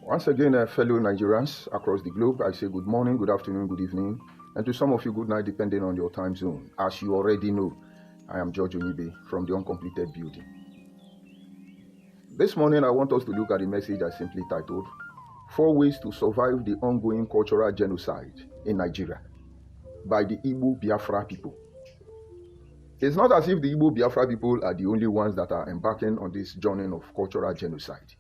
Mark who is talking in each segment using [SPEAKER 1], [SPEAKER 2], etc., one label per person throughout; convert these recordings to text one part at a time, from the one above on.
[SPEAKER 1] Once again, fellow Nigerians across the globe, I say good morning, good afternoon, good evening, and to some of you, good night, depending on your time zone. As you already know, I am George Onibe from the Uncompleted Building. This morning, I want us to look at the message I simply titled, 4 Ways to Survive the Ongoing Cultural Genocide in Nigeria by the Igbo Biafra people. It's not as if the Igbo Biafra people are the only ones that are embarking on this journey of cultural genocide.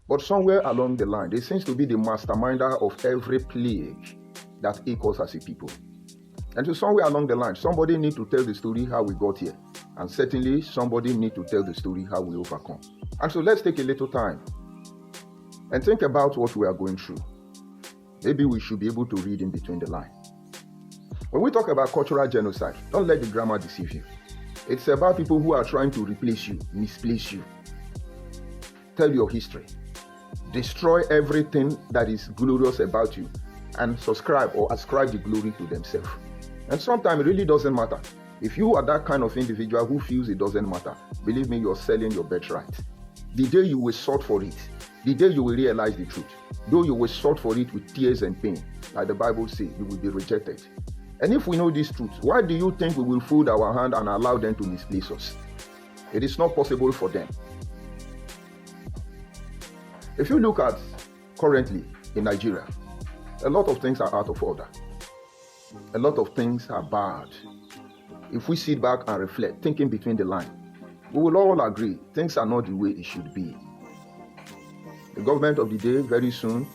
[SPEAKER 1] But somewhere along the line, they seem to be the masterminder of every plague that ails us as a people. And so somewhere along the line, somebody needs to tell the story how we got here. And certainly somebody needs to tell the story how we overcome. And so let's take a little time and think about what we are going through. Maybe we should be able to read in between the lines. When we talk about cultural genocide, don't let the grammar deceive you. It's about people who are trying to replace you, misplace you, tell your history, destroy everything that is glorious about you, and subscribe or ascribe the glory to themselves. And sometimes it really doesn't matter. If you are that kind of individual who feels it doesn't matter, believe me, you're selling your birthright. The day you will sort for it, the day you will realize the truth, though you will sort for it with tears and pain, like the Bible says, you will be rejected. And if we know this truth, why do you think we will fold our hand and allow them to misplace us? It is not possible for them. If you look at currently in Nigeria, a lot of things are out of order. A lot of things are bad. If we sit back and reflect, thinking between the lines, we will all agree things are not the way it should be. The government of the day, very soon,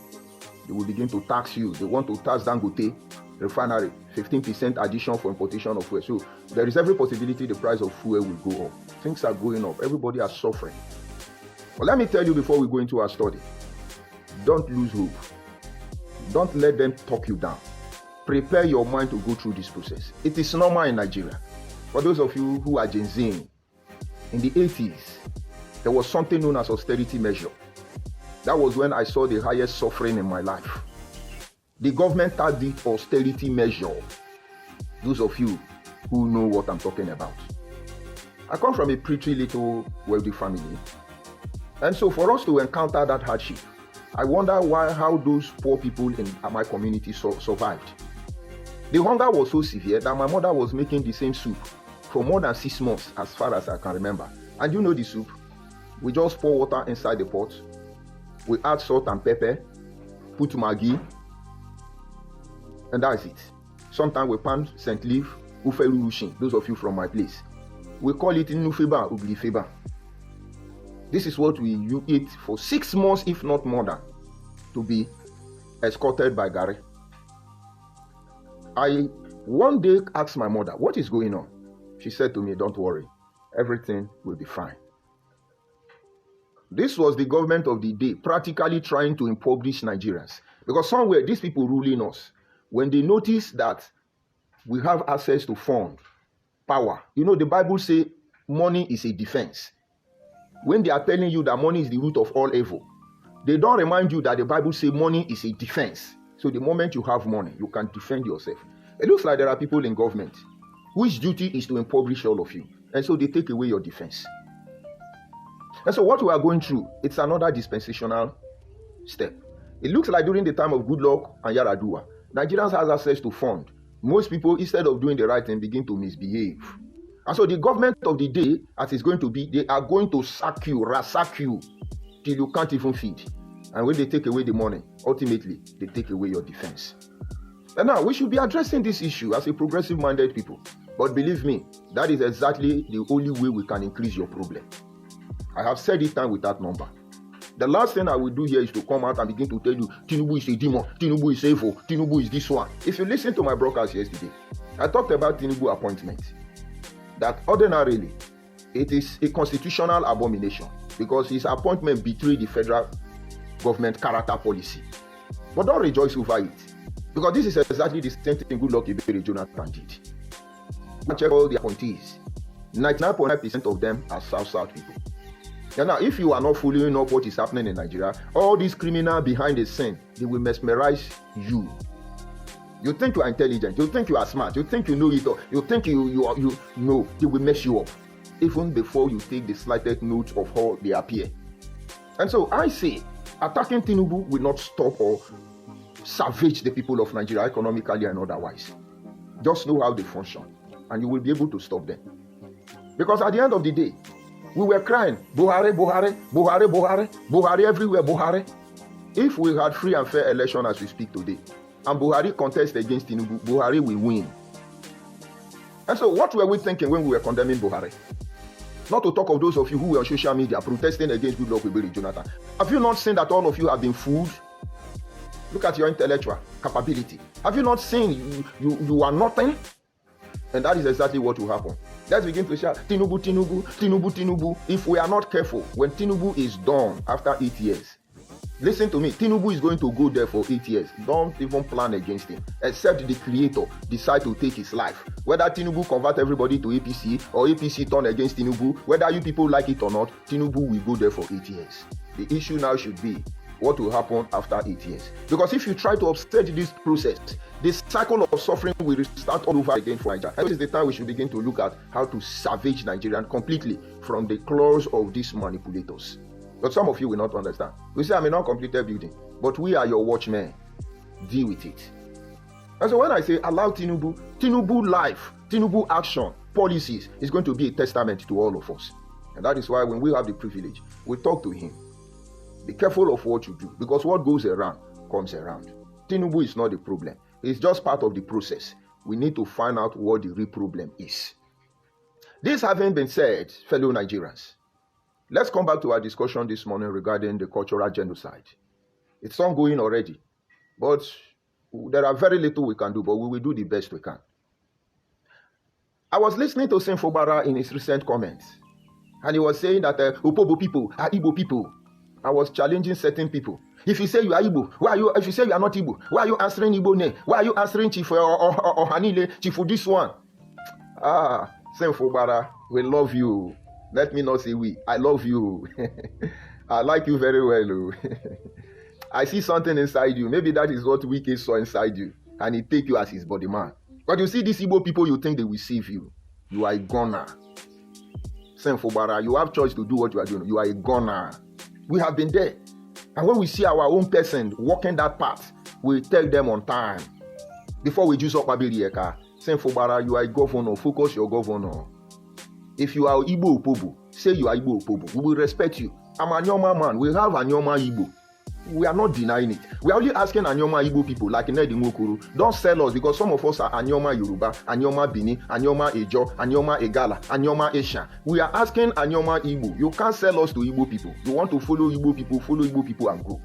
[SPEAKER 1] they will begin to tax you. They want to tax Dangote refinery, 15% addition for importation of fuel. So there is every possibility the price of fuel will go up. Things are going up. Everybody is suffering. But let me tell you before we go into our study, don't lose hope. Don't let them talk you down. Prepare your mind to go through this process. It is normal in Nigeria. For those of you who are Gen Z, in the 80s, there was something known as austerity measure. That was when I saw the highest suffering in my life. The government had the austerity measure. Those of you who know what I'm talking about. I come from a pretty little wealthy family. And so for us to encounter that hardship, I wonder how those poor people in my community survived. The hunger was so severe that my mother was making the same soup for more than 6 months, as far as I can remember. And you know the soup? We just pour water inside the pot. We add salt and pepper, put Maggi, and that's it. Sometimes we pan scent leaf, uferu rushin, those of you from my place. We call it nufeba, uglifeba. This is what we eat for 6 months, if not more than, to be escorted by Gary. I one day asked my mother, what is going on? She said to me, don't worry, everything will be fine. This was the government of the day practically trying to impoverish Nigerians. Because somewhere, these people ruling us, when they notice that we have access to fund, power, you know, the Bible says money is a defense. When they are telling you that money is the root of all evil, they don't remind you that the Bible says money is a defense. So the moment you have money, you can defend yourself. It looks like there are people in government whose duty is to impoverish all of you. And so they take away your defense. And so what we are going through, it's another dispensational step. It looks like during the time of Goodluck and Yaradua, Nigerians have access to fund. Most people, instead of doing the right thing, begin to misbehave. And so the government of the day, as it's going to be, they are going to sack you, ransack you, till you can't even feed. And when they take away the money, ultimately, they take away your defense. And now, we should be addressing this issue as a progressive-minded people. But believe me, that is exactly the only way we can increase your problem. I have said it time without number. The last thing I will do here is to come out and begin to tell you, Tinubu is a demon, Tinubu is evil, Tinubu is this one. If you listen to my broadcast yesterday, I talked about Tinubu appointment. That ordinarily, it is a constitutional abomination because his appointment betrayed the federal government character policy. But don't rejoice over it, because this is exactly the same thing Goodluck Ebele Jonathan did. Check all the appointees. 99.9% of them are South people. And now, if you are not following up what is happening in Nigeria, all these criminals behind the scene, they will mesmerize you. You think you are intelligent, you think you are smart, you think you know it all, you think you know, they will mess you up, even before you take the slightest note of how they appear. And so I say, Attacking Tinubu will not stop or savage the people of Nigeria economically and otherwise. Just know how they function, and you will be able to stop them. Because at the end of the day, we were crying, Buhari, Buhari, Buhari, Buhari, Buhari everywhere, Buhari. If we had free and fair election as we speak today, and Buhari contest against Tinubu, Buhari will win. And so what were we thinking when we were condemning Buhari? Not to talk of those of you who were on social media protesting against Goodluck Ebele Jonathan. Have you not seen that all of you have been fooled? Look at your intellectual capability. Have you not seen you are nothing? And that is exactly what will happen. Let's begin to shout, Tinubu, Tinubu, Tinubu, Tinubu. If we are not careful, when Tinubu is done after 8 years, listen to me, Tinubu is going to go there for 8 years. Don't even plan against him, except the creator decide to take his life. Whether Tinubu convert everybody to APC or APC turn against Tinubu, whether you people like it or not, Tinubu will go there for 8 years. The issue now should be, what will happen after 8 years? Because if you try to upstage this process, this cycle of suffering will start all over again for Nigeria. This is the time we should begin to look at how to savage Nigeria completely from the claws of these manipulators. But some of you will not understand. We say, I'm a non-completed building, but we are your watchmen. Deal with it. And so when I say allow Tinubu life, Tinubu action, policies is going to be a testament to all of us. And that is why when we have the privilege, we talk to him. Be careful of what you do, because what goes around comes around. Tinubu is not the problem. It's just part of the process. We need to find out what the real problem is. This having been said, fellow Nigerians, let's come back to our discussion this morning regarding the cultural genocide. It's ongoing already, but there are very little we can do, but we will do the best we can. I was listening to Sinfo Bara in his recent comments, and he was saying that Opobo people are Igbo people. I was challenging certain people. If you say you are Igbo, why are you? If you say you are not Igbo, why are you answering Igbo name? Why are you answering Chief or Hanile, Chief for this one? Sinfo Bara, we love you. Let me not say we. I love you. I like you very well. I see something inside you. Maybe that is what Wike saw inside you, and he take you as his body man. But you see these Igbo people, you think they will save you. You are a gunner. Sinfo Bara, you have choice to do what you are doing. You are a gunner. We have been there. And when we see our own person walking that path, we tell them on time. Before we use up Abilieka, Sinfo Bara, you are a governor. Focus your governor. If you are Igbo Opobo, say you are Igbo Opobo. We will respect you. I'm a Nyoma man. We have a Nyoma Igbo. We are not denying it. We are only asking Anyoma Igbo people like Nedi Mokuru, don't sell us, because some of us are Anyoma Yoruba, Anyoma Bini, Anyoma Ejo, Anyoma Egala, Anyoma Esha. We are asking Anyoma Igbo. You can't sell us to Igbo people. You want to follow Igbo people and go.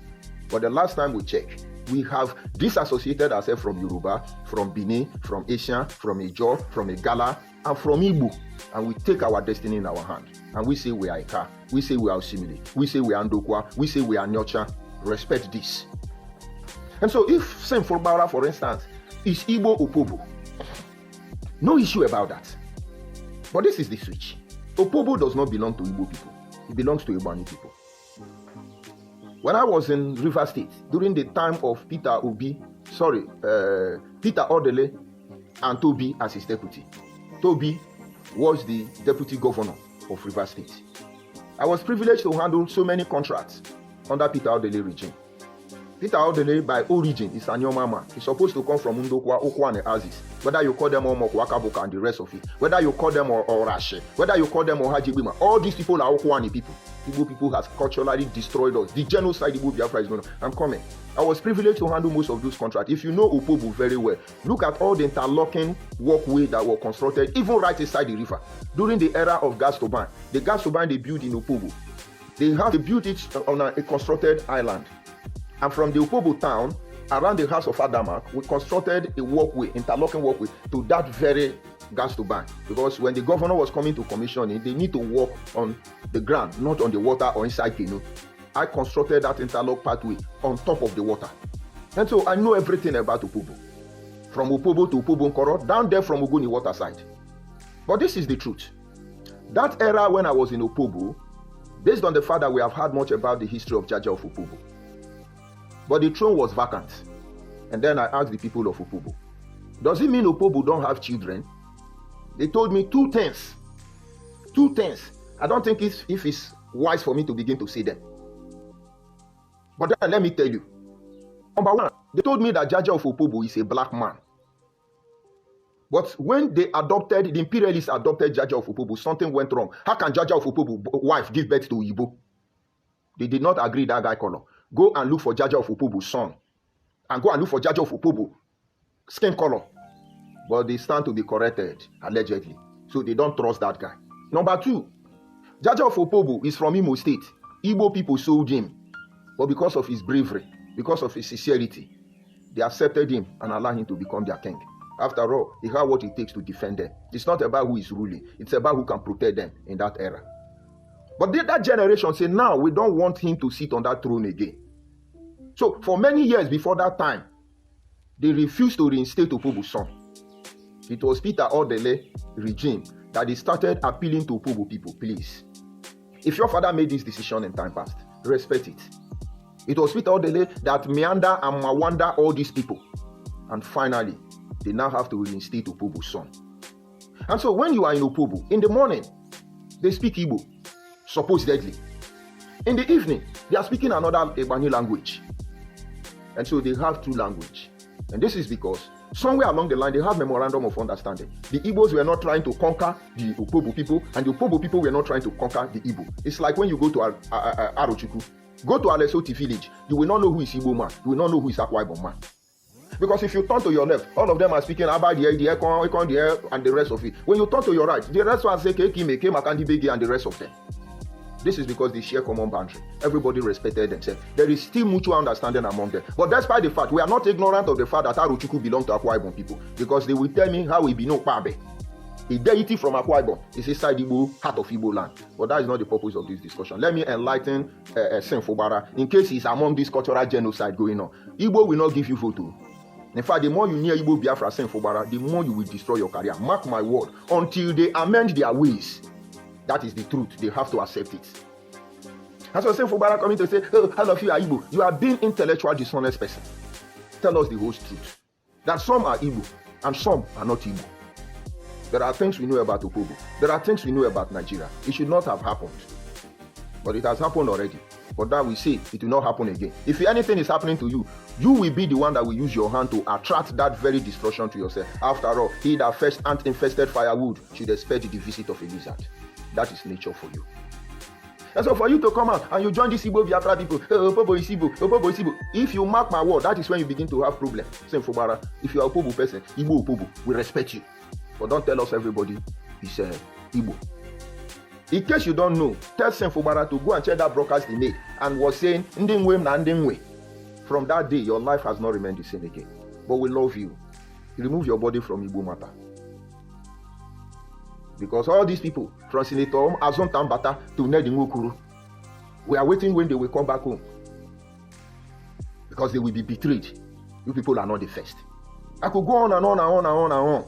[SPEAKER 1] But the last time we checked, we have disassociated ourselves from Yoruba, from Bini, from Esha, from Ejo, from Egala, and from Igbo. And we take our destiny in our hand. And we say we are Eka. We say we are Osimili. We say we are Ndokwa. We say we are Nyocha. Respect this. And so if Sinfo Bara, for instance, is Igbo Opobo, no issue about that. But this is the switch. Opobo does not belong to Igbo people. It belongs to Ibani people. When I was in River State, during the time of Peter Odele and Toby as his deputy. Toby was the deputy governor of River State. I was privileged to handle so many contracts under Peter Odele regime. Peter Odele, by origin, is a Nyoma man. He's supposed to come from Ndokwa, Okwa, and Azis. Whether you call them Omokwakaboka and the rest of it, whether you call them Orashe, whether you call them Ohajibima, all these people are Okwani people. Igbo people has culturally destroyed us. The genocide Igbo Biafra is going on. I'm coming. I was privileged to handle most of those contracts. If you know Opobo very well, look at all the interlocking walkway that were constructed, even right inside the river. During the era of gas turbine, the gas turbine they built in Opobo, they built it on a constructed island. And from the Opobo town, around the house of Adamak, we constructed a walkway, interlocking walkway, to that very gas turbine. Because when the governor was coming to commission it, they need to walk on the ground, not on the water or inside canoe. I constructed that interlock pathway on top of the water. And so I know everything about Opobo. From Opobo to Opobo Nkoro, down there from Ogoni waterside. But this is the truth. That era when I was in Opobo, based on the fact that we have heard much about the history of Jaja of Opobo, but the throne was vacant. And then I asked the people of Opobo, does it mean Opobo don't have children? They told me two things. I don't think if it's wise for me to begin to say them. But then let me tell you. Number one, they told me that Jaja of Opobo is a black man. But when the imperialists adopted Jaja of Opobo, something went wrong. How can Jaja of Opobo wife give birth to Igbo? They did not agree that guy color. Go and look for Jaja of Opobo's son. And go and look for Jaja of Opobo skin color. But they stand to be corrected, allegedly. So they don't trust that guy. Number two, Jaja of Opobo is from Imo State. Igbo people sold him. But because of his bravery, because of his sincerity, they accepted him and allowed him to become their king. After all, he had what it takes to defend them. It's not about who is ruling. It's about who can protect them in that era. But that generation said, now we don't want him to sit on that throne again. So for many years before that time, they refused to reinstate Opobo's son. It was Peter Odele regime that they started appealing to Opobo people, please. If your father made this decision in time past, respect it. It was Peter Odele that meander and mawanda all these people. And finally, they now have to reinstate Opobo's son. And so when you are in Opobo, in the morning, they speak Igbo, supposedly. In the evening, they are speaking another Ebani language. And so they have two language. And this is because somewhere along the line, they have memorandum of understanding. The Igbos were not trying to conquer the Opobo people, and the Opobo people were not trying to conquer the Igbo. It's like when you go to Arochukwu, go to Alesoti village, you will not know who is Igbo man, you will not know who is Akwa Ibom man. Because if you turn to your left, all of them are speaking about the air, and the rest of it. When you turn to your right, the rest one say Kekime, Kemakandi Begi, and the rest of them. This is because they share common boundary. Everybody respected themselves. There is still mutual understanding among them. But despite the fact, we are not ignorant of the fact that Arochukwu belongs to Akwa Ibom people. Because they will tell me how we be no Pabe. A deity from Akwa Ibom is inside Igbo, heart of Igbo land. But that is not the purpose of this discussion. Let me enlighten Senfobara in case he's among this cultural genocide going on. Igbo will not give you photo. In fact, the more you near Igbo Biafra Senfobara, the more you will destroy your career. Mark my word. Until they amend their ways. That is the truth. They have to accept it. And so Senfobara coming to say, oh, all of you are Igbo. You are being intellectual dishonest person. Tell us the whole truth. That some are Igbo and some are not Igbo. There are things we know about Opobo. There are things we know about Nigeria. It should not have happened. But it has happened already. But that we say it will not happen again. If anything is happening to you, you will be the one that will use your hand to attract that very destruction to yourself. After all, he that first ant-infested firewood should expect the visit of a lizard. That is nature for you. And so for you to come out and you join these Igbo Biafra people, Opobo is Igbo, Opobo is Igbo. If you mark my word, that is when you begin to have problems. Same for Bara. If you are a Opobo person, Igbo Opobo, we respect you. But don't tell us everybody is Igbo. In case you don't know, tell Senfobara to go and check that broadcast he made and was saying, Ndingwe na Ndingwe. From that day, your life has not remained the same again. But we love you. Remove your body from Igbo matter. Because all these people, from Senator Azon Tambata to Nedi Nwokuru, we are waiting when they will come back home. Because they will be betrayed. You people are not the first. I could go on and on and on and on and on.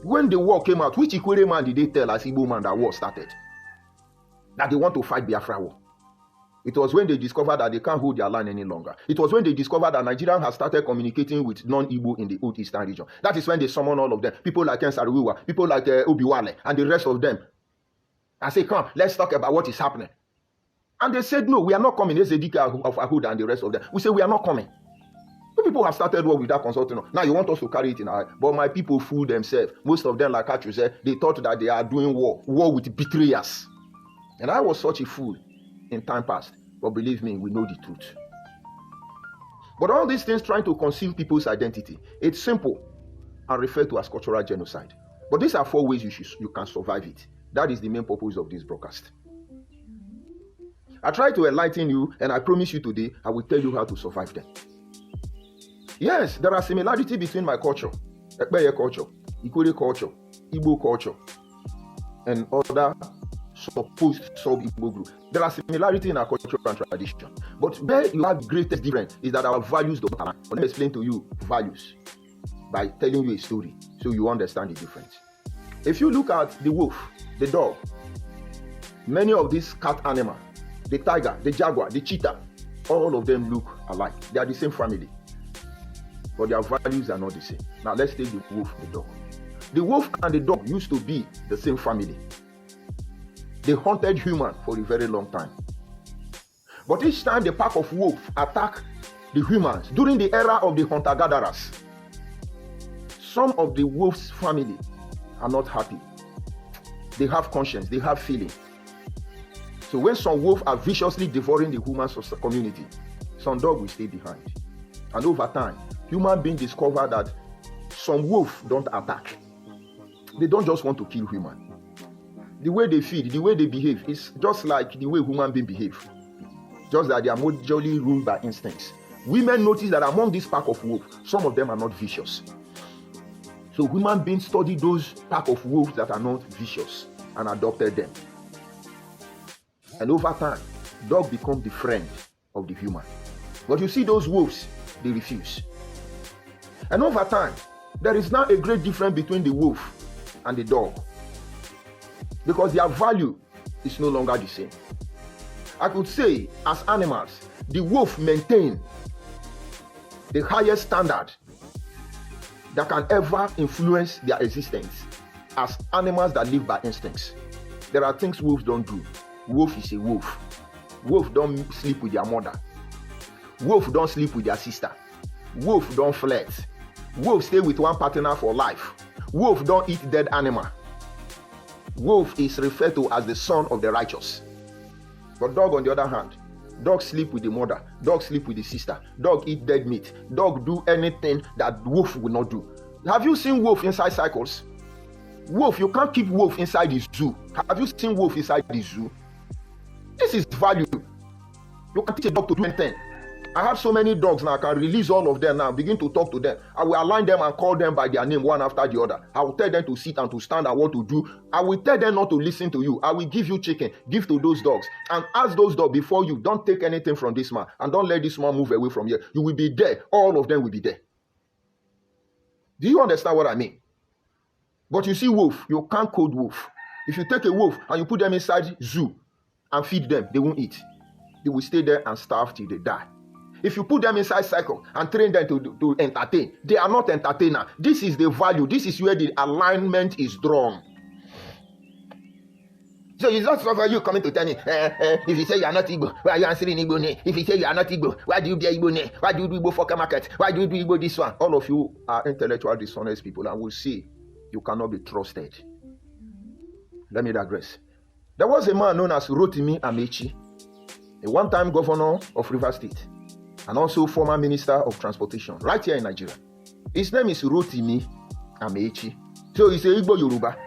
[SPEAKER 1] When the war came out, which Ikwere man did they tell as Igbo man that war started? That they want to fight Biafra war. It was when they discovered that they can't hold their land any longer. It was when they discovered that Nigeria has started communicating with non-Igbo in the Old Eastern region. That is when they summoned all of them. People like Ensariwiwa, people like Obiwale, and the rest of them. I say, come, let's talk about what is happening. And they said, no, we are not coming. There's a Dika of Ahud and the rest of them. We say, we are not coming. The people have started war without consulting. Now you want us to carry it in our... But my people fooled themselves. Most of them, like Kachu said, they thought that they are doing war with betrayers. And I was such a fool in time past. But believe me, we know the truth. But all these things trying to conceal people's identity, it's simple and referred to as cultural genocide. But these are 4 ways you can survive it. That is the main purpose of this broadcast. I try to enlighten you, and I promise you today, I will tell you how to survive them. Yes, there are similarities between my culture, Ekpeye culture, Ikore culture, Igbo culture, and other supposed sub-Igbo group. There are similarities in our culture and tradition. But where you have greatest difference is that our values don't align. Let me explain to you values by telling you a story so you understand the difference. If you look at the wolf, the dog, many of these cat animals, the tiger, the jaguar, the cheetah, all of them look alike. They are the same family. But their values are not the same. Now let's take the wolf, the dog. The wolf and the dog used to be the same family. They hunted humans for a very long time. But each time the pack of wolves attack the humans during the era of the hunter-gatherers, some of the wolves' family are not happy. They have conscience, they have feeling. So when some wolves are viciously devouring the human community, some dog will stay behind. And over time, human beings discover that some wolves don't attack. They don't just want to kill human. The way they feed, the way they behave is just like the way human beings behave. Just that they are majorly ruled by instincts. Women notice that among this pack of wolves, some of them are not vicious. So human beings study those pack of wolves that are not vicious and adopted them. And over time, dog becomes the friend of the human. But you see those wolves, they refuse. And over time, there is now a great difference between the wolf and the dog, because their value is no longer the same. I could say, as animals, the wolf maintain the highest standard that can ever influence their existence as animals that live by instincts. There are things wolves don't do. Wolf is a wolf. Wolf don't sleep with their mother. Wolf don't sleep with their sister. Wolf don't flirt. Wolf stay with one partner for life. Wolf don't eat dead animal. Wolf is referred to as the son of the righteous. But dog, on the other hand, dog sleep with the mother. Dog sleep with the sister. Dog eat dead meat. Dog do anything that wolf will not do. Have you seen wolf inside cycles? Wolf, you can't keep wolf inside the zoo. Have you seen wolf inside the zoo? This is value. You can teach a dog to do anything. I have so many dogs now, I can release all of them now, begin to talk to them. I will align them and call them by their name one after the other. I will tell them to sit and to stand and what to do. I will tell them not to listen to you. I will give you chicken, give to those dogs. And ask those dogs before you, don't take anything from this man. And don't let this man move away from here. You will be there. All of them will be there. Do you understand what I mean? But you see wolf, you can't code wolf. If you take a wolf and you put them inside zoo and feed them, they won't eat. They will stay there and starve till they die. If you put them inside cycle and train them to entertain, they are not entertainer. This is the value. This is where the alignment is drawn. So it's not for you coming to tell me, if you say you are not Igbo, why are you answering Igbo name? If you say you are not Igbo, why do you be Igbo name? Why do you do Igbo for market? Why do you do Igbo this one? All of you are intellectual dishonest people and will see you cannot be trusted. Let me digress. There was a man known as Rotimi Amechi, a one-time governor of Rivers State, and also former Minister of Transportation, right here in Nigeria. His name is Rotimi Amechi. So he's a Igbo Yoruba.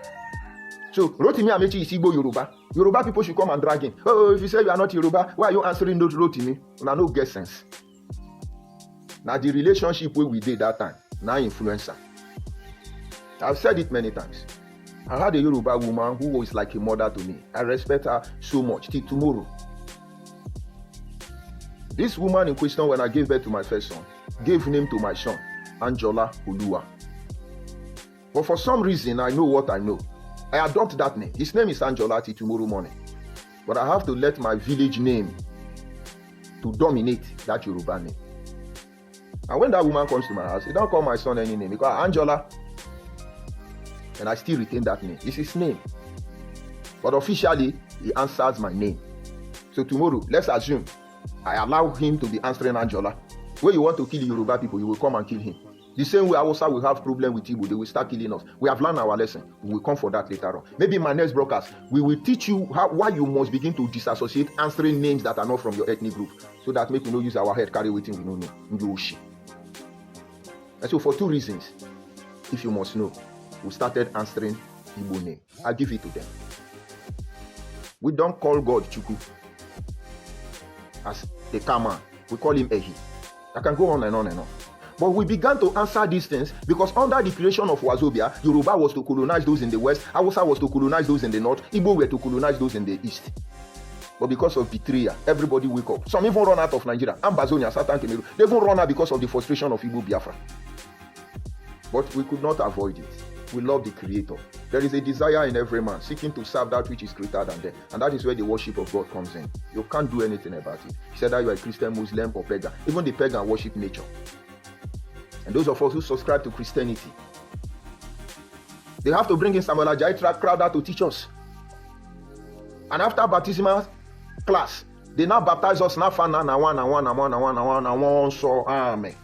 [SPEAKER 1] So Rotimi Amechi is Igbo Yoruba. Yoruba people should come and drag him. Oh, if you say you are not Yoruba, why are you answering those Rotimi? Now no get sense. Now the relationship we did that time, now influencer. I've said it many times. I had a Yoruba woman who was like a mother to me. I respect her so much till tomorrow. This woman in question, when I gave birth to my first son, gave name to my son, Anjola Oluwa. But for some reason, I know what I know. I adopt that name. His name is Anjola till tomorrow morning. But I have to let my village name to dominate that Yoruba name. And when that woman comes to my house, he don't call my son any name. He calls Anjola. And I still retain that name. It's his name. But officially, he answers my name. So tomorrow, let's assume I allow him to be answering Anjola. When you want to kill the Yoruba people, you will come and kill him. The same way Hausa will have problem with Igbo, they will start killing us. We have learned our lesson. We will come for that later on. Maybe in my next broadcast, we will teach you why you must begin to disassociate answering names that are not from your ethnic group, so that make you not use our head carry waiting we don't know. And so for two reasons, if you must know, we started answering Igbo name. I'll give it to them. We don't call God Chuku as the Kama. We call him Ehi. I can go on and on and on. But we began to answer these things because under the creation of Wazobia, Yoruba was to colonize those in the west, Hausa was to colonize those in the north, Igbo were to colonize those in the east. But because of betrayal, everybody wake up. Some even run out of Nigeria, Ambazonia, Southern Cameroon. They even run out because of the frustration of Igbo Biafra. But we could not avoid it. We love the Creator. There is a desire in every man seeking to serve that which is greater than them. And that is where the worship of God comes in. You can't do anything about it. He said that you are a Christian, Muslim, or pagan. Even the pagan worship nature. And those of us who subscribe to Christianity, they have to bring in Samuel Ajayi crowd out to teach us. And after baptismal class, They now baptize us now. So amen.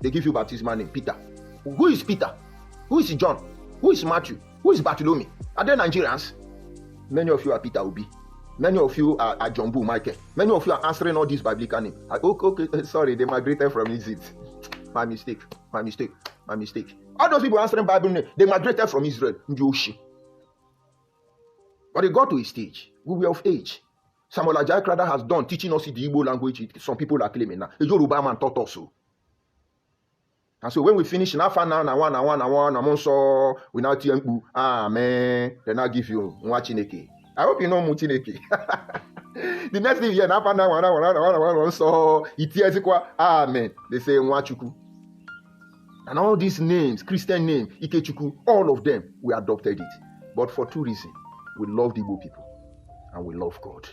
[SPEAKER 1] They give you baptismal name, Peter. Who is Peter? Who is John? Who is Matthew? Who is Bartholomew? Are they Nigerians? Many of you are Peter Obi. Many of you are John Boo Michael. Many of you are answering all these biblical names. Okay, sorry, they migrated from Egypt. My mistake. All those people answering Bible names, they migrated from Israel. But they got to a stage. We were of age. Samuel Ajayi Crowther has done teaching us the Igbo language. Some people are claiming now. A Yoruba man taught us so. And so when we finish, we now tell amen. Then I give you Mwachineke. I hope you know Mutineke. The next thing, so it is amen. They say Mwachuku. And all these names, Christian name, Ikechuku, all of them, we adopted it. But for two reasons. We love the Igbo people and we love God.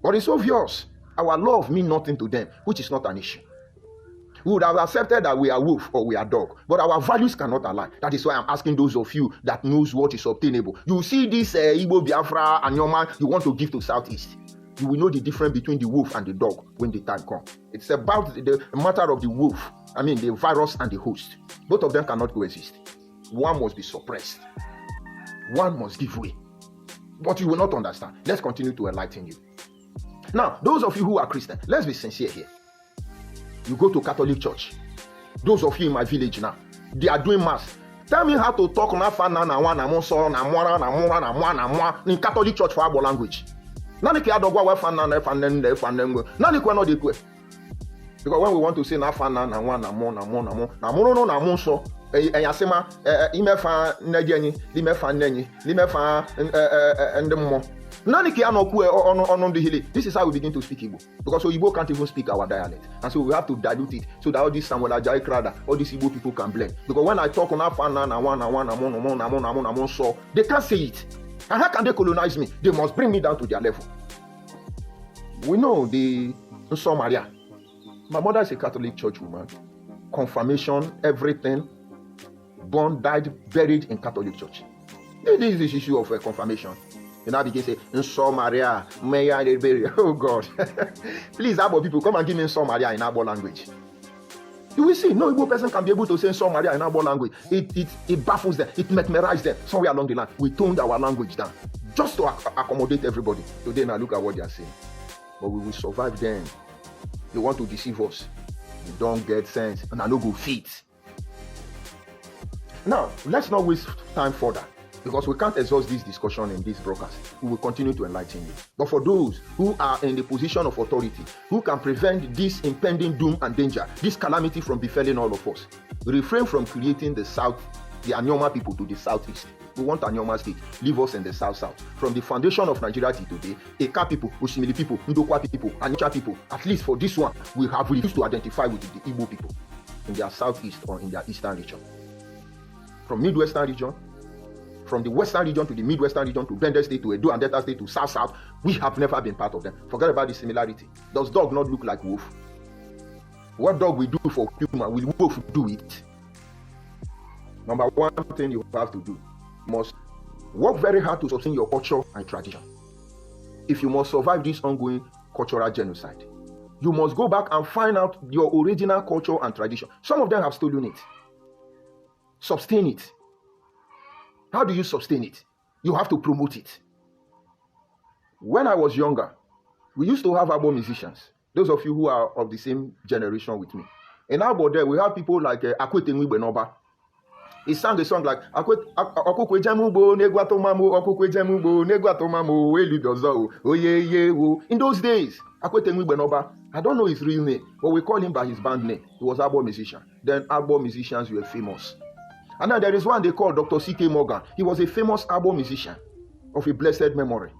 [SPEAKER 1] But it's obvious. Our love means nothing to them, which is not an issue. We would have accepted that we are wolf or we are dog, but our values cannot align. That is why I'm asking those of you that knows what is obtainable. You see this Igbo Biafra and your man you want to give to Southeast. You will know the difference between the wolf and the dog when the time comes. It's about the matter of the wolf, the virus and the host. Both of them cannot coexist. One must be suppressed. One must give way. But you will not understand. Let's continue to enlighten you. Now, those of you who are Christian, let's be sincere here. You go to Catholic Church. Those of you in my village now, they are doing mass. Tell me how to talk in Catholic Church for our language. Because when we want to say this is how we begin to speak Igbo. Because Igbo can't even speak our dialect. And so we have to dilute it so that all these Samuel Ajayi Crowther, all these Igbo people can blend. Because when I talk on so they can't say it. And how can they colonize me? They must bring me down to their level. We know the Nso Maria. My mother is a Catholic church woman. Confirmation, everything. Born, died, buried in Catholic church. This is the issue of confirmation. You now begin to say, Nso Maria, oh God. Please, Igbo people, come and give me Nso Maria in Igbo language. You will see, no Igbo person can be able to say Nso Maria in Igbo language. It baffles them, it mesmerizes them. Somewhere along the line, we toned our language down just to accommodate everybody. Today, now look at what they are saying. But we will survive them. They want to deceive us. We don't get sense, and I no go fit. Now, let's not waste time further, because we can't exhaust this discussion in this broadcast. We will continue to enlighten you. But for those who are in the position of authority, who can prevent this impending doom and danger, this calamity from befalling all of us, refrain from creating the Anyoma people to the southeast. We want Anyoma state. Leave us in the south. From the foundation of Nigeria till today, Eka people, Oshimili people, Ndokwa people, Anyocha people, at least for this one, we have refused to identify with the Igbo people in their southeast or in their eastern region. From Midwestern region, from the western region to the Midwestern region to Bender State to Edo and Delta State to South, we have never been part of them. Forget about the similarity. Does dog not look like wolf? What dog will do for human, will wolf do it? Number one thing you have to do, you must work very hard to sustain your culture and tradition. If you must survive this ongoing cultural genocide, you must go back and find out your original culture and tradition. Some of them have stolen it. Sustain it. How do you sustain it? You have to promote it. When I was younger, we used to have Igbo musicians. Those of you who are of the same generation with me. In Igbo there, we have people like Akwete Nwigbe. He sang a song like in those days, Akwete Nwigbe, I don't know his real name, but we call him by his band name. He was an Igbo musician. Then Igbo musicians were famous. And then there is one they call Dr. C.K. Morgan. He was a famous Igbo musician of a blessed memory.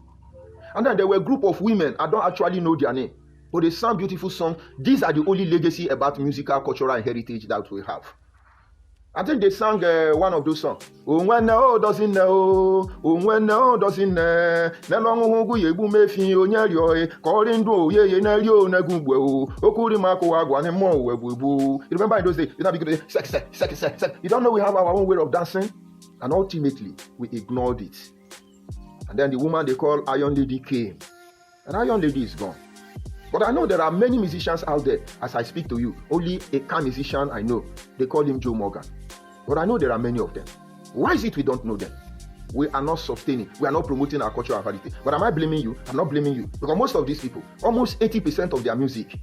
[SPEAKER 1] And then there were a group of women, I don't actually know their name, but they sang beautiful songs. These are the only legacy about musical, cultural, and heritage that we have. I think they sang one of those songs. Oh, when no doesn't know, oh, when no doesn't know, no longer you mefi on your calling do ye na yo na gumbo, okuri mako agwane mo webu. You remember in those days, sex. You don't know we have our own way of dancing, and ultimately we ignored it. And then the woman they call Iron Lady came, and Iron Lady is gone. But I know there are many musicians out there, as I speak to you. Only a car musician I know. They call him Joe Morgan. But I know there are many of them. Why is it we don't know them? We are not sustaining. We are not promoting our cultural variety. But am I blaming you? I'm not blaming you. Because most of these people, almost 80% of their music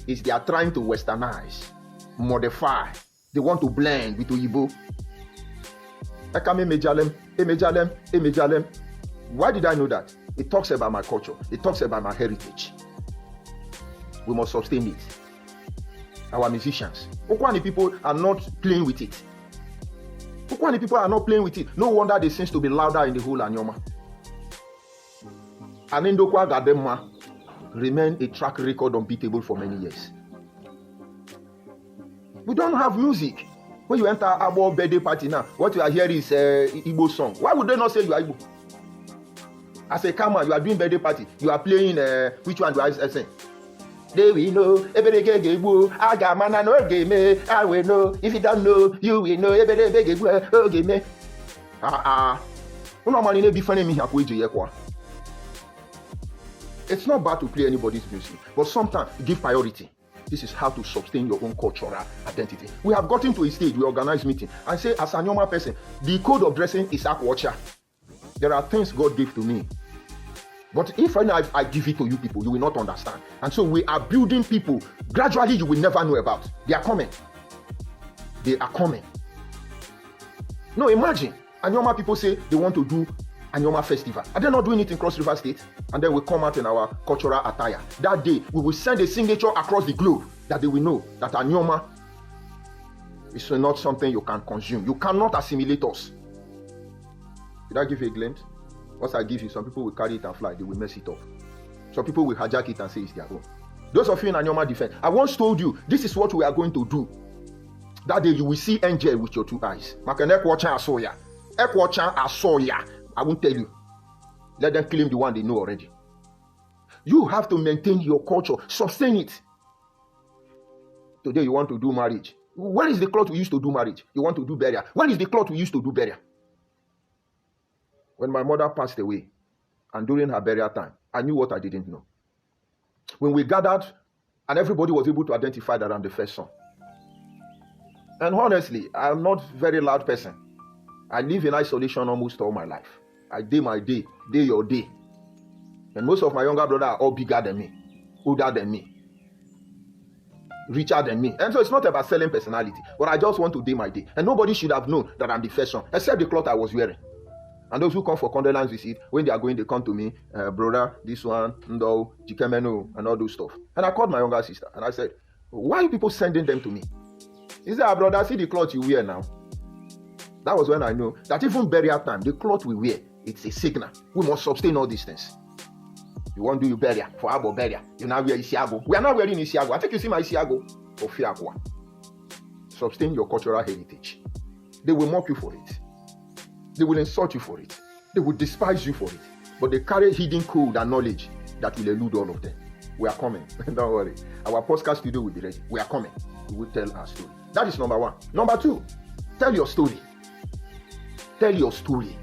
[SPEAKER 1] is they are trying to westernize, modify. They want to blend with Igbo. Why did I know that? It talks about my culture. It talks about my heritage. We must sustain it. Our musicians. Okwani people are not playing with it. Okwani people are not playing with it. No wonder they seem to be louder in the whole Anyoma. And Ndokwa Gadema remain a track record unbeatable for many years. We don't have music. When you enter our birthday party now, what you are hearing is Igbo song. Why would they not say you are Igbo? As a camera, you are doing birthday party. You are playing which one do I sing? They will know. Every day I got man and no game. I will know. If you don't know, you will know. Every day game. It's not bad to play anybody's music, but sometimes give priority. This is how to sustain your own cultural identity. We have gotten to a stage, we organize meeting and say, as a normal person, the code of dressing is aquacha. There are things God gave to me. But if I give it to you people, you will not understand. And so we are building people gradually you will never know about. They are coming. They are coming. No, imagine. Anyoma people say they want to do Anyoma festival. Are they not doing it in Cross River State? And then we come out in our cultural attire. That day, we will send a signature across the globe that they will know that Anyoma is not something you can consume. You cannot assimilate us. Did I give you a glimpse? Once I give you, some people will carry it and fly. They will mess it up. Some people will hijack it and say it's their own. Those of you in Anyoma defense, I once told you, this is what we are going to do. That day, you will see angel with your two eyes. I won't tell you. Let them claim the one they know already. You have to maintain your culture. Sustain it. Today, you want to do marriage. Where is the cloth we used to do marriage? You want to do burial. Where is the cloth we used to do burial? When my mother passed away, and during her burial time, I knew what I didn't know. When we gathered, and everybody was able to identify that I'm the first son. And honestly, I'm not a very loud person. I live in isolation almost all my life. I day my day your day. And most of my younger brothers are all bigger than me, older than me, richer than me. And so it's not about selling personality, but I just want to day my day. And nobody should have known that I'm the first son, except the cloth I was wearing. And those who come for condolence visit, when they are going, they come to me, brother, this one, Ndo, Jikemeno, and all those stuff. And I called my younger sister, and I said, why are people sending them to me? He said, brother, see the cloth you wear now. That was when I know that even burial time, the cloth we wear, it's a signal. We must sustain all these things. You want to do your burial, for our burial. You now wear Isiago. We are not wearing Isiago. I think you see my Isiago for Fiagwa. Sustain your cultural heritage. They will mock you for it. They will insult you for it. They will despise you for it. But they carry hidden code and knowledge that will elude all of them. We are coming. Don't worry. Our podcast studio will be ready. We are coming. We will tell our story. That is number one. Number two, tell your story. Tell your story.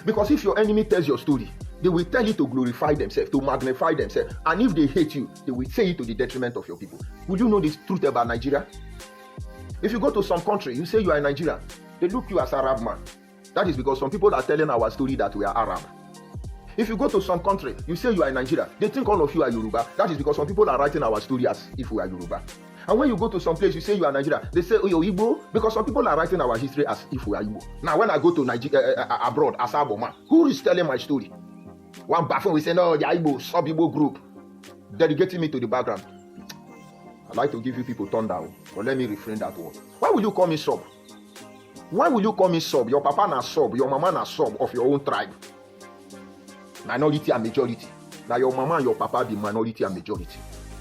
[SPEAKER 1] Because if your enemy tells your story, they will tell you to glorify themselves, to magnify themselves. And if they hate you, they will say it to the detriment of your people. Would you know the truth about Nigeria? If you go to some country, you say you are Nigerian, they look you as Arab man. That is because some people are telling our story that we are Arab. If you go to some country, you say you are Nigeria, they think all of you are Yoruba. That is because some people are writing our story as if we are Yoruba. And when you go to some place, you say you are Nigeria, they say, oh, you're Igbo, because some people are writing our history as if we are Igbo. Now, when I go to Nigeria, abroad, as Aboma, who is telling my story? One baffle, we say, no, the Igbo, sub-Igbo group, delegating me to the background. I'd like to give you people thunder, but let me refrain that word. Why will you call me sub? Why will you call me sub? Your papa na sub, your mama na sub of your own tribe. Minority and majority. Now your mama and your papa be minority and majority.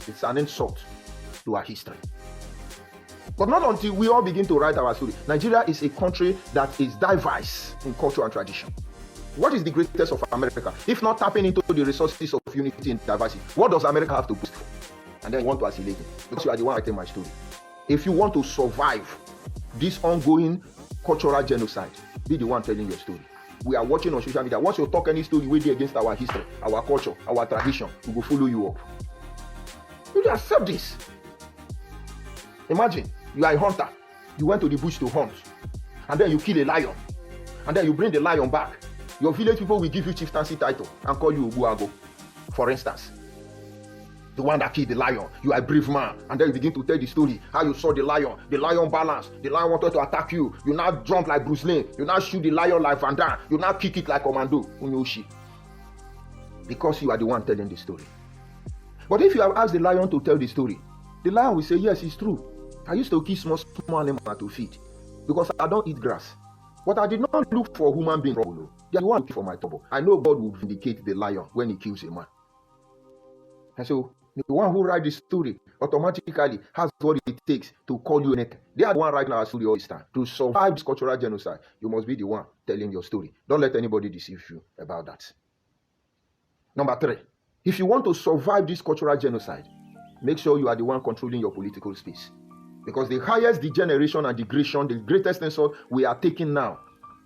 [SPEAKER 1] It's an insult to our history. But not until we all begin to write our story. Nigeria is a country that is diverse in culture and tradition. What is the greatest of America? If not tapping into the resources of unity and diversity, what does America have to boast for? And then you want to assimilate it. Because you are the one writing my story. If you want to survive this ongoing cultural genocide, be the one telling your story. We are watching on social media. Once you talk any story we do against our history, our culture, our tradition, we will follow you up. you accept this? Imagine, you are a hunter. You went to the bush to hunt. And then you kill a lion. And then you bring the lion back. Your village people will give you chieftaincy title and call you Ubuago, for instance. The one that killed the lion. You are a brave man. And then you begin to tell the story. How you saw the lion. The lion balanced. The lion wanted to attack you. You now jump like Bruce Lee. You now shoot the lion like Van Damme. You now kick it like Commando. Unyoshi. Because you are the one telling the story. But if you have asked the lion to tell the story, the lion will say, yes, it's true. I used to kill small animals to feed. Because I don't eat grass. But I did not look for human being trouble. They are the one looking for my trouble. I know God will vindicate the lion when he kills a man. And so, the one who writes the story automatically has what it takes to call you anything. They are the one writing our story all this time. To survive this cultural genocide, you must be the one telling your story. Don't let anybody deceive you about that. Number 3, if you want to survive this cultural genocide, make sure you are the one controlling your political space. Because the highest degeneration and degradation, the greatest insult we are taking now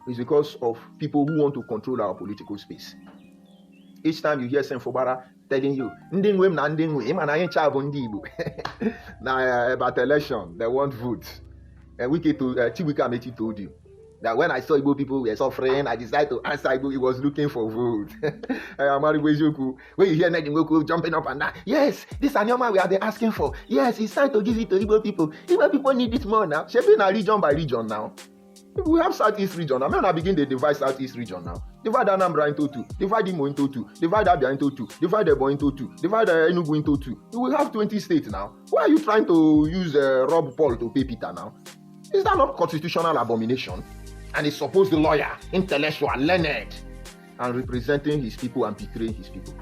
[SPEAKER 1] is because of people who want to control our political space. Each time you hear Senfobara telling you, about election, they want votes. And Chiwika Mechi told you that when I saw Igbo people were suffering, I decided to answer Igbo. He was looking for votes. When you hear Nedimoku jumping up and down, yes, this Anyama we are asking for. Yes, it's time to give it to Igbo people. Igbo people need it more now. Shaping a region by region now. We have Southeast region. I'm going to begin to divide Southeast region now. Divide Anambra into 2. Divide Imo into 2. Divide Abia into 2. Divide Ebo into 2. Divide Enugu into 2. We will have 20 states now. Why are you trying to use Rob Paul to pay Peter now? Is that not constitutional abomination? And he's supposed to lawyer, intellectual, learned, and representing his people and betraying his people.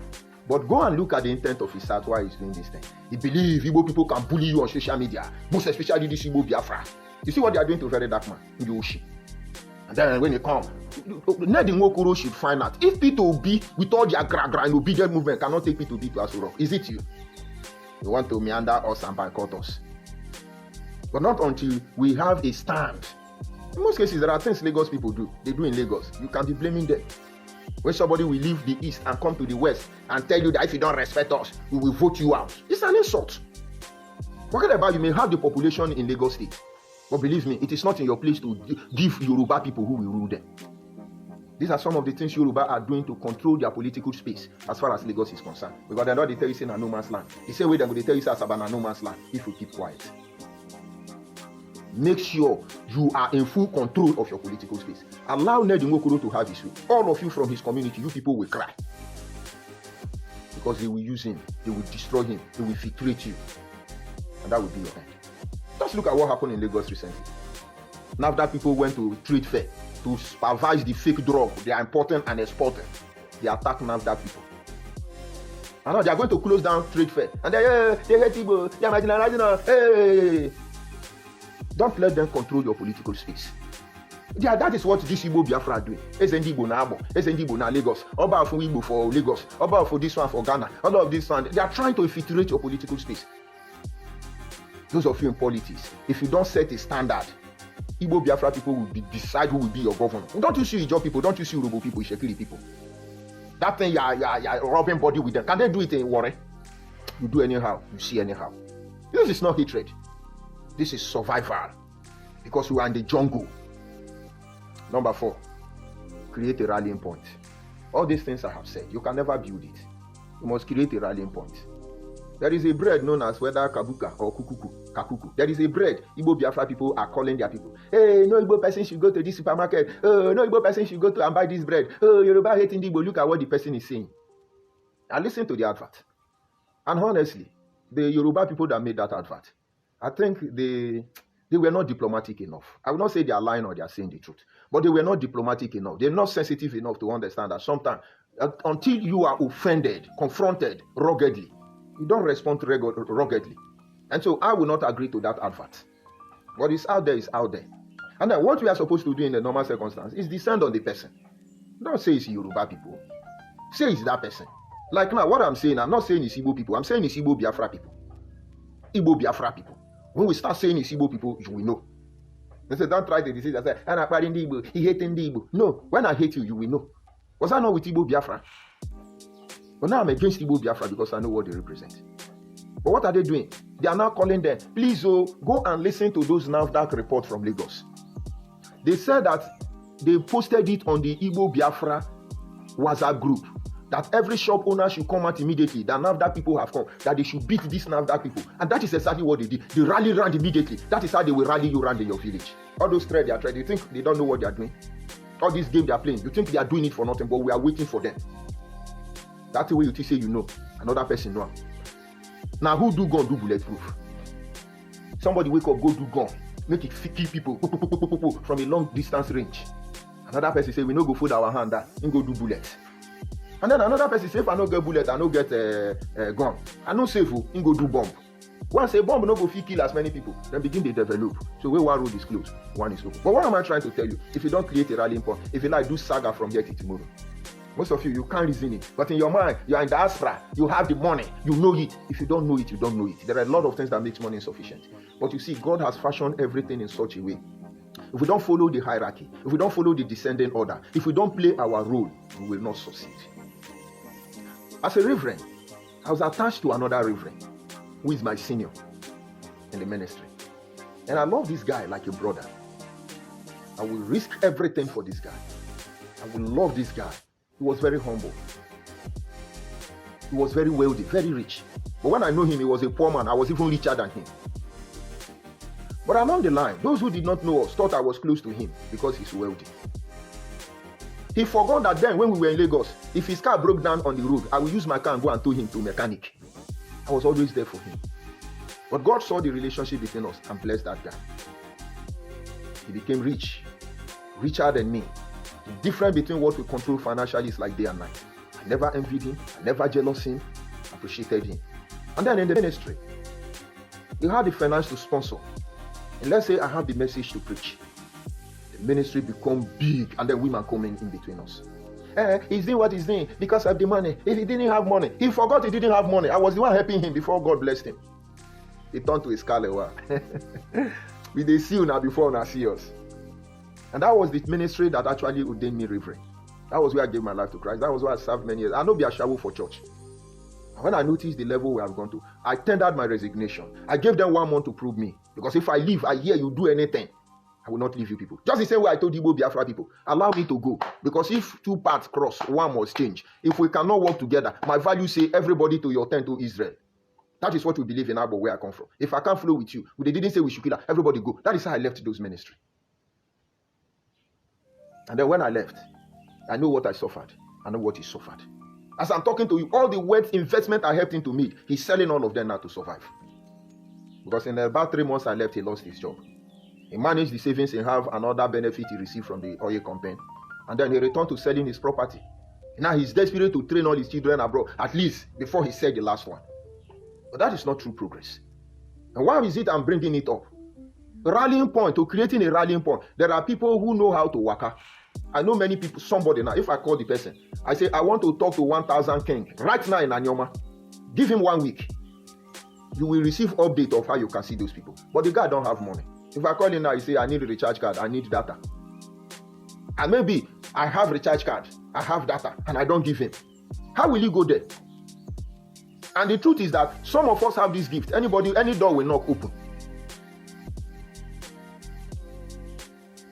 [SPEAKER 1] But go and look at the intent of his heart why he's doing this thing. He believes Igbo people can bully you on social media, most especially this Igbo Biafra. You see what they are doing to very dark man, Yoshi. And then when they come, Nedi Nwokoro should find out if P2B with all their gra and obedient movement cannot take P2B to Asuro. Is it you? You want to meander us and boycott us. But not until we have a stand. In most cases, there are things Lagos people do. They do in Lagos. You can be blaming them. When somebody will leave the east and come to the west and tell you that if you don't respect us, we will vote you out. It's an insult. Forget about you may have the population in Lagos State. But believe me, it is not in your place to give Yoruba people who will rule them. These are some of the things Yoruba are doing to control their political space as far as Lagos is concerned. Because they're not they tell you say no man's land. The same way they're going to tell you say Asaba no man's land if you keep quiet. Make sure you are in full control of your political space. Allow Nedi Nwokoro to have his way. All of you from his community, you people will cry. Because they will use him, they will destroy him, they will filtrate you. And that will be your end. Just look at what happened in Lagos recently. Now that people went to trade fair to supervise the fake drug they are importing and exporting, they attack NAFDAC people. And now they are going to close down trade fair. And they hate people, they are marginalizing. Hey! Don't let them control your political space. Yeah, that is what this Igbo Biafra are doing. Ezendi Igbo na Abo, Ezendi Igbo na Lagos, Oba for Igbo for Lagos, Oba for this one for Ghana, all of this one. They are trying to infiltrate your political space. Those of you in politics, if you don't set a standard, Igbo Biafra people will decide who will be your governor. Don't you see Ijaw people? Don't you see Urobo people, Shekiri people? That thing you're rubbing body with them. Can they do it in Warren? You do anyhow, you see anyhow. This is not hatred. This is survival. Because we are in the jungle. Number 4, create a rallying point. All these things I have said, you can never build it. You must create a rallying point. There is a bread known as whether Kabuka or Kakuku. There is a bread Igbo Biafra people are calling their people. Hey, no Igbo person should go to this supermarket. Oh, no Igbo person should go to and buy this bread. Oh, Yoruba hating Igbo. Look at what the person is saying. And listen to the advert. And honestly, the Yoruba people that made that advert, I think they were not diplomatic enough. I will not say they are lying or they are saying the truth, but they were not diplomatic enough. They're not sensitive enough to understand that sometimes, until you are offended, confronted ruggedly, you don't respond ruggedly. And so I will not agree to that advert. What is out there is out there. And then what we are supposed to do in the normal circumstance is descend on the person. Don't say it's Yoruba people. Say it's that person. Like now, what I'm saying, I'm not saying it's Igbo people. I'm saying it's Igbo Biafra people. Igbo Biafra people. When we start saying it's Igbo people, you will know. They say, don't try to deceive and say, I'm not the Igbo, he hating the Igbo. No, when I hate you, you will know. Was I not with Igbo Biafra? But now I'm against Igbo Biafra because I know what they represent. But what are they doing? They are now calling them, please go and listen to those NAFDAC report from Lagos. They said that they posted it on the Igbo Biafra WhatsApp group, that every shop owner should come out immediately, that NAFDAC people have come, that they should beat these NAFDAC people. And that is exactly what they did. They rally around immediately. That is how they will rally you around in your village. All those threads they are trying, you think they don't know what they are doing? All these games they are playing, you think they are doing it for nothing, but we are waiting for them. That's the way you say you know. Another person know. Now who do gun do bulletproof? Somebody wake up, go do gun, make it kill people from a long distance range. Another person say we no go fold our hand that and go do bullets. And then another person say if I no get bullet, I no get gun. I no safe, and go do bomb. Once a bomb no go fit kill as many people, then begin they develop. So where one road is closed, one is open. But what am I trying to tell you? If you don't create a rallying point, if you like do saga from here to tomorrow, most of you can't reason it. But in your mind, you are in diaspora, you have the money, you know it. If you don't know it, you don't know it. There are a lot of things that makes money insufficient. But you see, God has fashioned everything in such a way. If we don't follow the hierarchy, if we don't follow the descending order, if we don't play our role, we will not succeed. As a reverend, I was attached to another reverend who is my senior in the ministry. And I love this guy like a brother. I will risk everything for this guy. I will love this guy. He was very humble. He was very wealthy, very rich. But when I know him, he was a poor man. I was even richer than him. But along the line, those who did not know us thought I was close to him because he's wealthy. He forgot that then when we were in Lagos, if his car broke down on the road, I would use my car and go and tow him to a mechanic. I was always there for him. But God saw the relationship between us and blessed that guy. He became rich, richer than me. The difference between what we control financially is like day and night. I never envied him, I never jealous him, appreciated him. And then in the ministry, he had the finance to sponsor. And let's say I have the message to preach. The ministry become big and then women coming in between us. He's doing what he's doing because of the money. If he didn't have money, he forgot he didn't have money. I was the one helping him before God blessed him. He turned to a scarlet wow. We they see you now before now see us. And that was the ministry that actually ordained me reverend. That was where I gave my life to Christ. That was where I served many years. I know be a shower for church. And when I noticed the level we have gone to, I tendered my resignation. I gave them 1 month to prove me. Because if I leave, I hear you do anything, I will not leave you people. Just the same way I told Igbo Biafra people, allow me to go. Because if two paths cross, one must change. If we cannot work together, my values say everybody to your tent to Israel. That is what we believe in Abo, where I come from. If I can't flow with you, they didn't say we should kill her. Everybody go. That is how I left those ministry. And then when I left, I know what I suffered. I know what he suffered. As I'm talking to you, all the wealth investment I helped him to make, he's selling all of them now to survive. Because in about 3 months I left, he lost his job. He managed the savings and have another benefit he received from the oil company. And then he returned to selling his property. Now he's desperate to train all his children abroad, at least before he said the last one. But that is not true progress. And why is it I'm bringing it up? Rallying point, to creating a rallying point. There are people who know how to waka. I know many people, somebody now, if I call the person, I say, I want to talk to 1,000 king right now in Anyoma. Give him 1 week. You will receive update of how you can see those people. But the guy don't have money. If I call him now, he say, I need a recharge card, I need data. And maybe I have recharge card, I have data, and I don't give him. How will he go there? And the truth is that some of us have this gift. Anybody, any door will not open.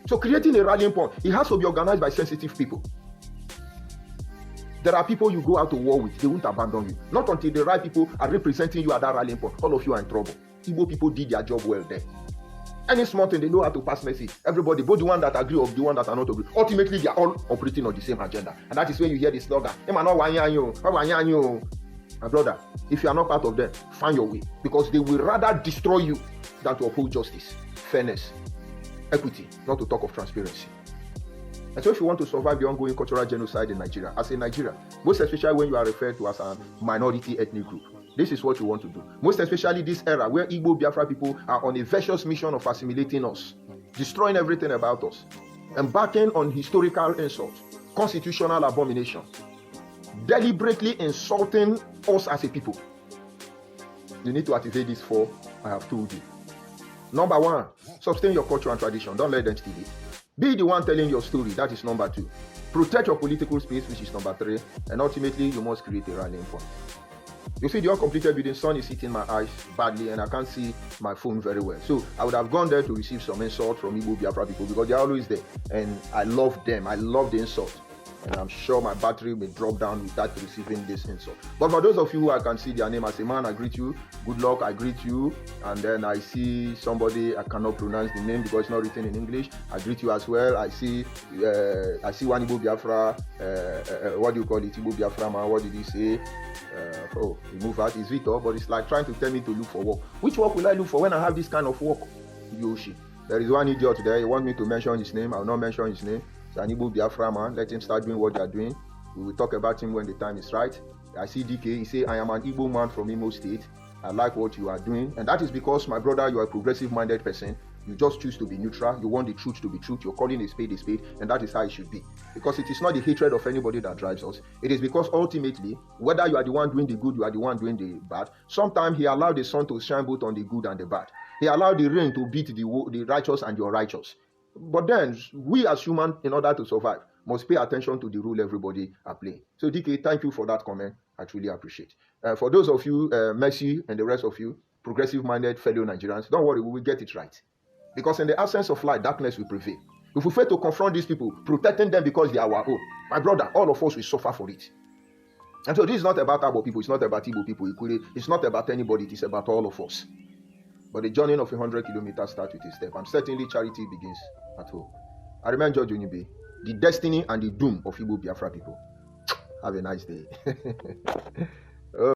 [SPEAKER 1] So creating a rallying point, it has to be organized by sensitive people. There are people you go out to war with, they won't abandon you. Not until the right people are representing you at that rallying point. All of you are in trouble. Igbo people did their job well there. Any small thing, they know how to pass message. Everybody, both the one that agree or the one that are not agree. Ultimately, they are all operating on the same agenda. And that is when you hear the slogan, my brother, if you are not part of them, find your way. Because they will rather destroy you than to uphold justice, fairness, equity, not to talk of transparency. And so if you want to survive the ongoing cultural genocide in Nigeria, as a Nigerian, most especially when you are referred to as a minority ethnic group, this is what you want to do. Most especially this era where Igbo Biafra people are on a vicious mission of assimilating us, destroying everything about us, embarking on historical insult, constitutional abomination, deliberately insulting us as a people. You need to activate these 4 I have told you. Number 1, sustain your culture and tradition. Don't let them steal it. Be the one telling your story. That is number 2. Protect your political space, which is number 3. And ultimately, you must create a rallying point. You see the uncompleted building, sun is hitting my eyes badly and I can't see my phone very well. So I would have gone there to receive some insult from Igbo Biafra people because they're always there. And I love them. I love the insult. And I'm sure my battery may drop down without receiving this insult. But for those of you who I can see their name, I say, man, I greet you. Good luck, I greet you. And then I see somebody, I cannot pronounce the name because it's not written in English. I greet you as well. I see one Igbo Biafra, what do you call it? Igbo Biafra man, what did he say? Remove that. It's Victor, but it's like trying to tell me to look for work. Which work will I look for when I have this kind of work? Yoshi. There is one idiot there. He wants me to mention his name. I will not mention his name. It's an Igbo Biafra man. Let him start doing what they are doing. We will talk about him when the time is right. I see DK. He say, I am an Igbo man from Imo State. I like what you are doing. And that is because, my brother, you are a progressive-minded person. You just choose to be neutral. You want the truth to be truth. You're calling a spade, and that is how it should be. Because it is not the hatred of anybody that drives us. It is because ultimately, whether you are the one doing the good, you are the one doing the bad, sometimes he allowed the sun to shine both on the good and the bad. He allowed the rain to beat the righteous and the unrighteous. But then, we as humans, in order to survive, must pay attention to the role everybody are playing. So DK, thank you for that comment. I truly appreciate. For those of you, Mercy and the rest of you, progressive-minded fellow Nigerians, don't worry, we will get it right. Because in the absence of light, darkness will prevail. If we fail to confront these people, protecting them because they are our own, my brother, all of us will suffer for it. And so this is not about Igbo people, it's not about Igbo people equally, it's not about anybody, it is about all of us. But the journey of 100 kilometers starts with a step, and certainly charity begins at home. I remain George Unibe, the destiny and the doom of Igbo Biafra people. Have a nice day.